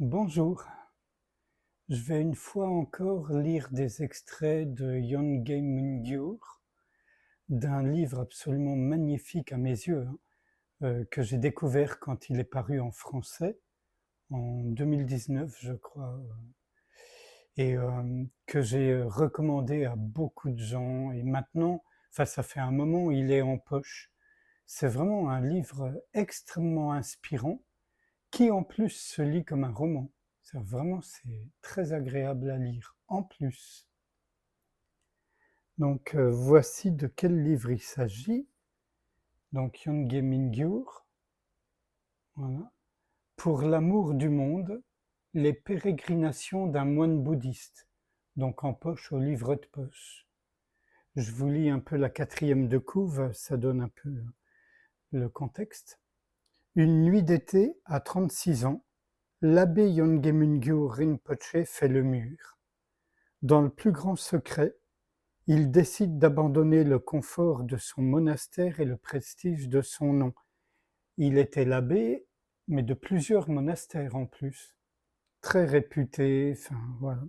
Bonjour, je vais une fois encore lire des extraits de Yongey Mingyur, d'un livre absolument magnifique à mes yeux, que j'ai découvert quand il est paru en français, en 2019 je crois, et que j'ai recommandé à beaucoup de gens. Et maintenant, enfin ça fait un moment, il est en poche. C'est vraiment un livre extrêmement inspirant, qui en plus se lit comme un roman. C'est très agréable à lire, en plus. Donc voici de quel livre il s'agit. Donc Yongey Mingyur, voilà. Pour l'amour du monde, les pérégrinations d'un moine bouddhiste. Donc en poche au livre de poche. Je vous lis un peu la quatrième de couve, ça donne un peu le contexte. Une nuit d'été, à 36 ans, l'abbé Yongey Mingyur Rinpoché fait le mur. Dans le plus grand secret, il décide d'abandonner le confort de son monastère et le prestige de son nom. Il était l'abbé, mais de plusieurs monastères en plus, très réputé, enfin voilà.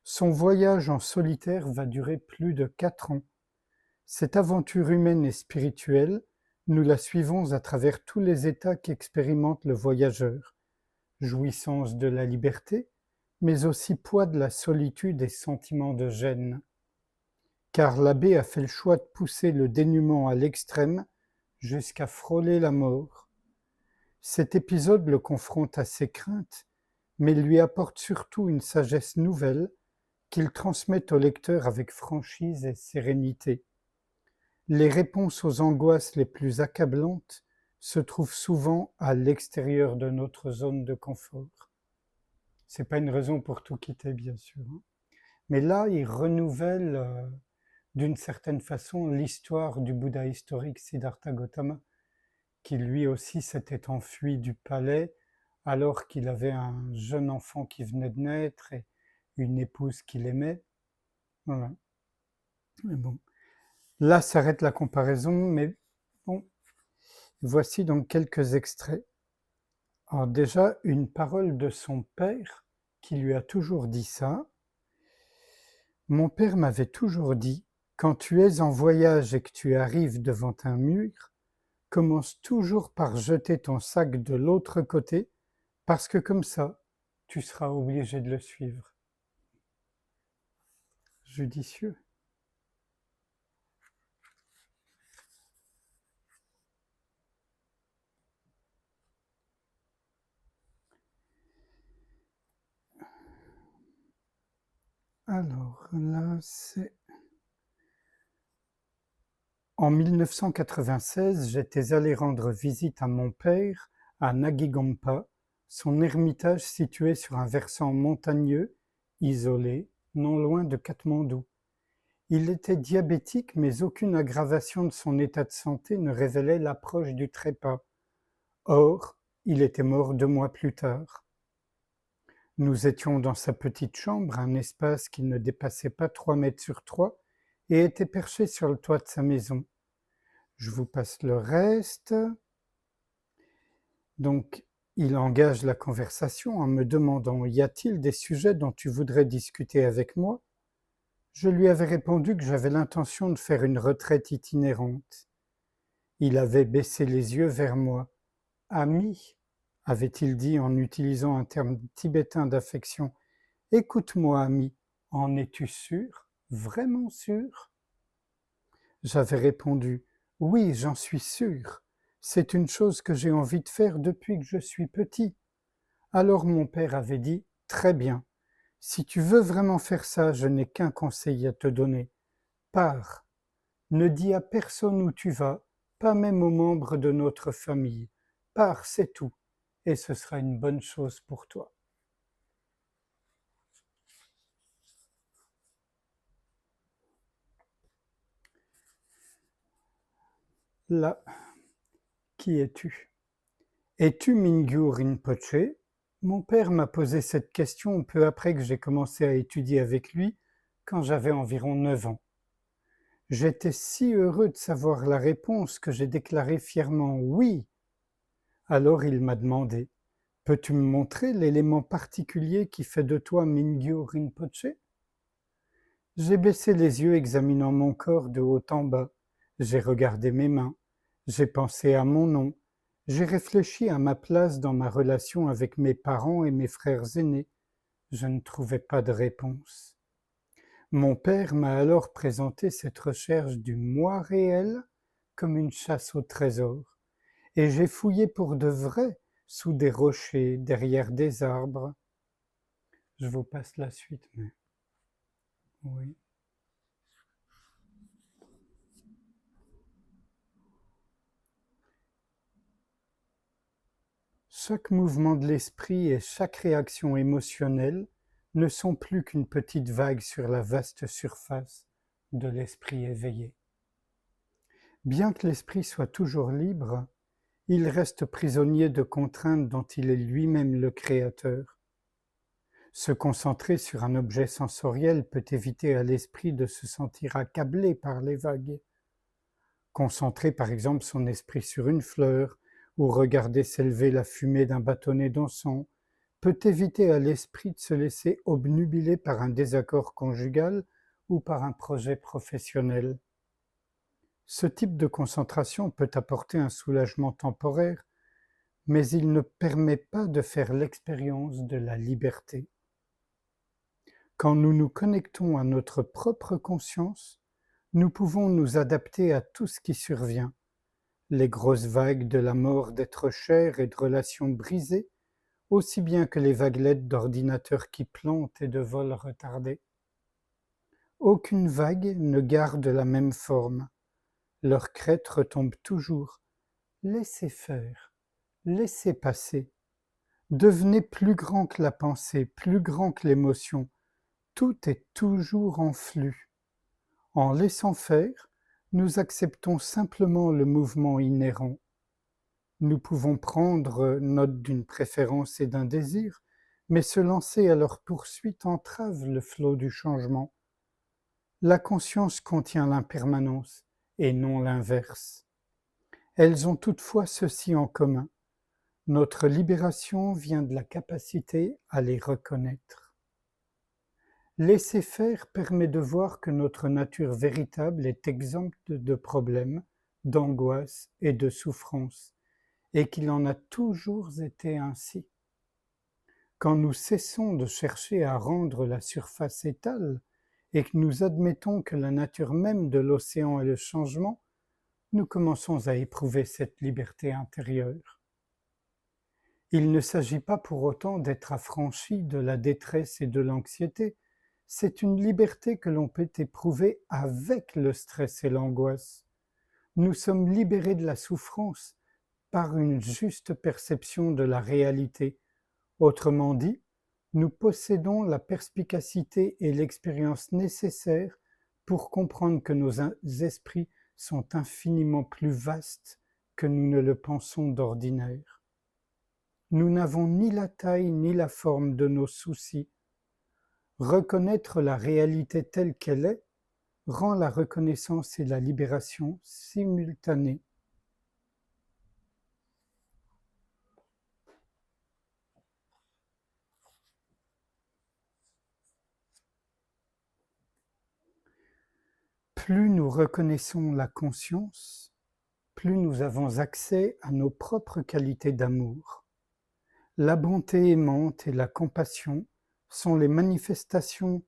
Son voyage en solitaire va durer plus de 4 ans. Cette aventure humaine et spirituelle, nous la suivons à travers tous les états qu'expérimente le voyageur. Jouissance de la liberté, mais aussi poids de la solitude et sentiment de gêne. Car l'abbé a fait le choix de pousser le dénuement à l'extrême jusqu'à frôler la mort. Cet épisode le confronte à ses craintes, mais lui apporte surtout une sagesse nouvelle qu'il transmet au lecteur avec franchise et sérénité. Les réponses aux angoisses les plus accablantes se trouvent souvent à l'extérieur de notre zone de confort. C'est pas une raison pour tout quitter, bien sûr, hein. Mais là, il renouvelle d'une certaine façon l'histoire du Bouddha historique Siddhartha Gautama, qui lui aussi s'était enfui du palais alors qu'il avait un jeune enfant qui venait de naître et une épouse qu'il aimait. Voilà. Mais bon, là s'arrête la comparaison, mais bon, voici donc quelques extraits. Alors déjà, une parole de son père qui lui a toujours dit ça. Mon père m'avait toujours dit, quand tu es en voyage et que tu arrives devant un mur, commence toujours par jeter ton sac de l'autre côté, parce que comme ça, tu seras obligé de le suivre. Judicieux. Alors là, c'est... En 1996, j'étais allé rendre visite à mon père à Nagigompa, son ermitage situé sur un versant montagneux, isolé, non loin de Katmandou. Il était diabétique, mais aucune aggravation de son état de santé ne révélait l'approche du trépas. Or, il était mort 2 mois plus tard. Nous étions dans sa petite chambre, un espace qui ne dépassait pas 3 mètres sur 3 et était perché sur le toit de sa maison. Je vous passe le reste. Donc, il engage la conversation en me demandant « Y a-t-il des sujets dont tu voudrais discuter avec moi ?» Je lui avais répondu que j'avais l'intention de faire une retraite itinérante. Il avait baissé les yeux vers moi. « Ami » avait-il dit en utilisant un terme tibétain d'affection. « Écoute-moi, ami, en es-tu sûr? Vraiment sûr ?» J'avais répondu « Oui, j'en suis sûr. C'est une chose que j'ai envie de faire depuis que je suis petit. » Alors mon père avait dit « Très bien. Si tu veux vraiment faire ça, je n'ai qu'un conseil à te donner. Pars. Ne dis à personne où tu vas, pas même aux membres de notre famille. Pars, c'est tout. Et ce sera une bonne chose pour toi. » Là, qui es-tu? Es-tu Mingyur Rinpoché? Mon père m'a posé cette question peu après que j'ai commencé à étudier avec lui, quand j'avais environ 9 ans. J'étais si heureux de savoir la réponse que j'ai déclaré fièrement « oui ». Alors il m'a demandé Peux-tu me montrer l'élément particulier qui fait de toi Mingyur Rinpoche? J'ai baissé les yeux examinant mon corps de haut en bas. J'ai regardé mes mains. J'ai pensé à mon nom. J'ai réfléchi à ma place dans ma relation avec mes parents et mes frères aînés. Je ne trouvais pas de réponse. Mon père m'a alors présenté cette recherche du moi réel comme une chasse au trésor, et j'ai fouillé pour de vrai sous des rochers, derrière des arbres. Je vous passe la suite, mais oui. Chaque mouvement de l'esprit et chaque réaction émotionnelle ne sont plus qu'une petite vague sur la vaste surface de l'esprit éveillé. Bien que l'esprit soit toujours libre, il reste prisonnier de contraintes dont il est lui-même le créateur. Se concentrer sur un objet sensoriel peut éviter à l'esprit de se sentir accablé par les vagues. Concentrer par exemple son esprit sur une fleur ou regarder s'élever la fumée d'un bâtonnet d'encens peut éviter à l'esprit de se laisser obnubiler par un désaccord conjugal ou par un projet professionnel. Ce type de concentration peut apporter un soulagement temporaire, mais il ne permet pas de faire l'expérience de la liberté. Quand nous nous connectons à notre propre conscience, nous pouvons nous adapter à tout ce qui survient, les grosses vagues de la mort d'êtres chers et de relations brisées, aussi bien que les vaguelettes d'ordinateurs qui plantent et de vols retardés. Aucune vague ne garde la même forme. Leur crête retombe toujours. Laissez faire, laissez passer. Devenez plus grand que la pensée, plus grand que l'émotion. Tout est toujours en flux. En laissant faire, nous acceptons simplement le mouvement inhérent. Nous pouvons prendre note d'une préférence et d'un désir, mais se lancer à leur poursuite entrave le flot du changement. La conscience contient l'impermanence, et non l'inverse. Elles ont toutefois ceci en commun. Notre libération vient de la capacité à les reconnaître. Laisser faire permet de voir que notre nature véritable est exempte de problèmes, d'angoisse et de souffrance, et qu'il en a toujours été ainsi. Quand nous cessons de chercher à rendre la surface étale et que nous admettons que la nature même de l'océan est le changement, nous commençons à éprouver cette liberté intérieure. Il ne s'agit pas pour autant d'être affranchi de la détresse et de l'anxiété, c'est une liberté que l'on peut éprouver avec le stress et l'angoisse. Nous sommes libérés de la souffrance par une juste perception de la réalité. Autrement dit, nous possédons la perspicacité et l'expérience nécessaires pour comprendre que nos esprits sont infiniment plus vastes que nous ne le pensons d'ordinaire. Nous n'avons ni la taille ni la forme de nos soucis. Reconnaître la réalité telle qu'elle est rend la reconnaissance et la libération simultanées. Plus nous reconnaissons la conscience, plus nous avons accès à nos propres qualités d'amour. La bonté aimante et la compassion sont les manifestations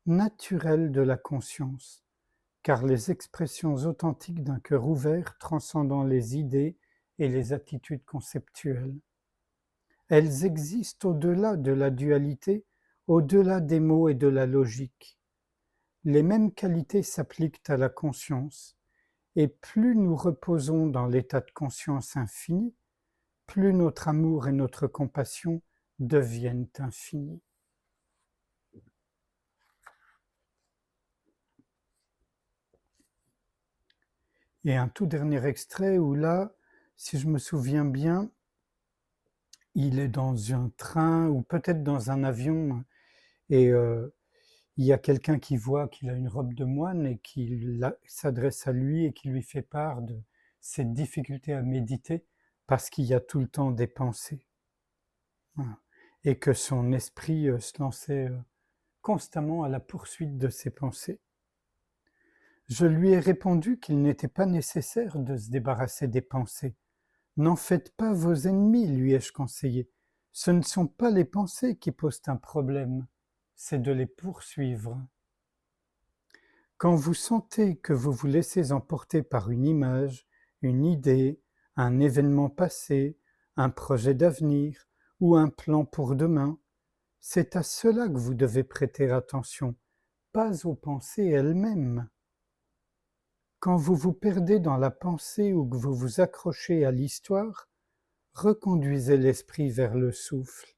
naturelles de la conscience, car les expressions authentiques d'un cœur ouvert transcendant les idées et les attitudes conceptuelles. Elles existent au-delà de la dualité, au-delà des mots et de la logique. Les mêmes qualités s'appliquent à la conscience, et plus nous reposons dans l'état de conscience infini, plus notre amour et notre compassion deviennent infinis. Et un tout dernier extrait où là, si je me souviens bien, il est dans un train ou peut-être dans un avion et il y a quelqu'un qui voit qu'il a une robe de moine et qui s'adresse à lui et qui lui fait part de cette difficulté à méditer parce qu'il y a tout le temps des pensées. Voilà. Et que son esprit se lançait constamment à la poursuite de ses pensées. Je lui ai répondu qu'il n'était pas nécessaire de se débarrasser des pensées. N'en faites pas vos ennemis, lui ai-je conseillé. Ce ne sont pas les pensées qui posent un problème, c'est de les poursuivre. Quand vous sentez que vous vous laissez emporter par une image, une idée, un événement passé, un projet d'avenir ou un plan pour demain, c'est à cela que vous devez prêter attention, pas aux pensées elles-mêmes. Quand vous vous perdez dans la pensée ou que vous vous accrochez à l'histoire, reconduisez l'esprit vers le souffle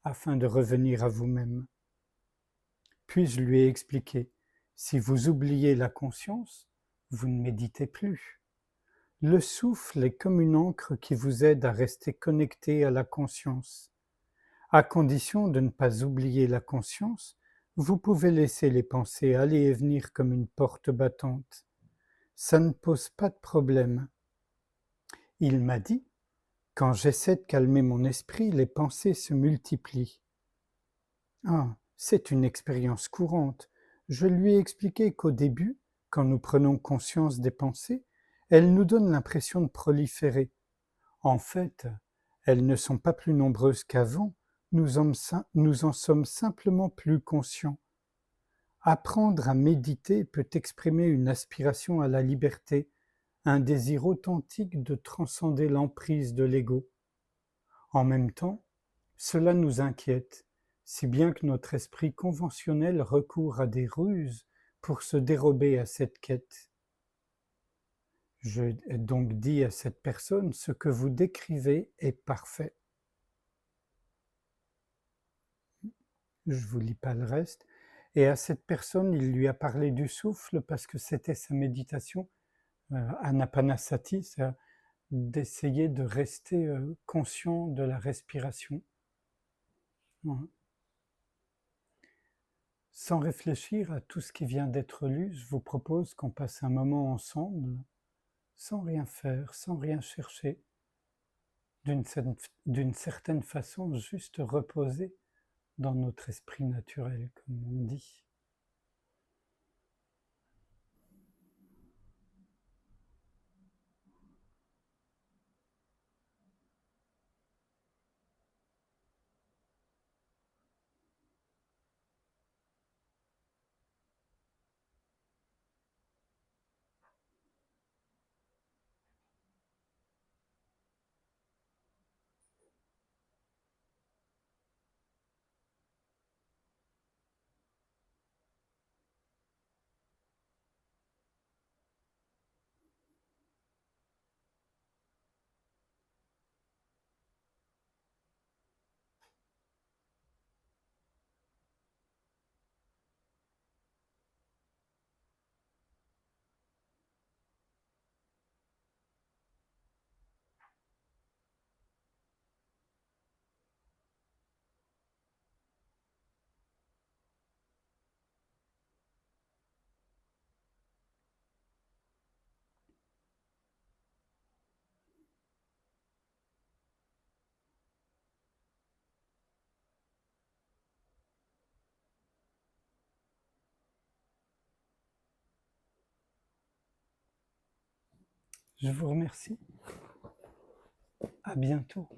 afin de revenir à vous-même. Puis je lui ai expliqué, si vous oubliez la conscience, vous ne méditez plus. Le souffle est comme une ancre qui vous aide à rester connecté à la conscience. À condition de ne pas oublier la conscience, vous pouvez laisser les pensées aller et venir comme une porte battante. Ça ne pose pas de problème. Il m'a dit, quand j'essaie de calmer mon esprit, les pensées se multiplient. Ah, c'est une expérience courante. Je lui ai expliqué qu'au début, quand nous prenons conscience des pensées, elles nous donnent l'impression de proliférer. En fait, elles ne sont pas plus nombreuses qu'avant, nous en sommes simplement plus conscients. Apprendre à méditer peut exprimer une aspiration à la liberté, un désir authentique de transcender l'emprise de l'ego. En même temps, cela nous inquiète, si bien que notre esprit conventionnel recourt à des ruses pour se dérober à cette quête. Je donc dis à cette personne, ce que vous décrivez est parfait. Je vous lis pas le reste. Et à cette personne, il lui a parlé du souffle parce que c'était sa méditation, anapanasati, c'est d'essayer de rester conscient de la respiration. Voilà. Sans réfléchir à tout ce qui vient d'être lu, je vous propose qu'on passe un moment ensemble, sans rien faire, sans rien chercher, d'une certaine façon, juste reposer dans notre esprit naturel, comme on dit. Je vous remercie. À bientôt.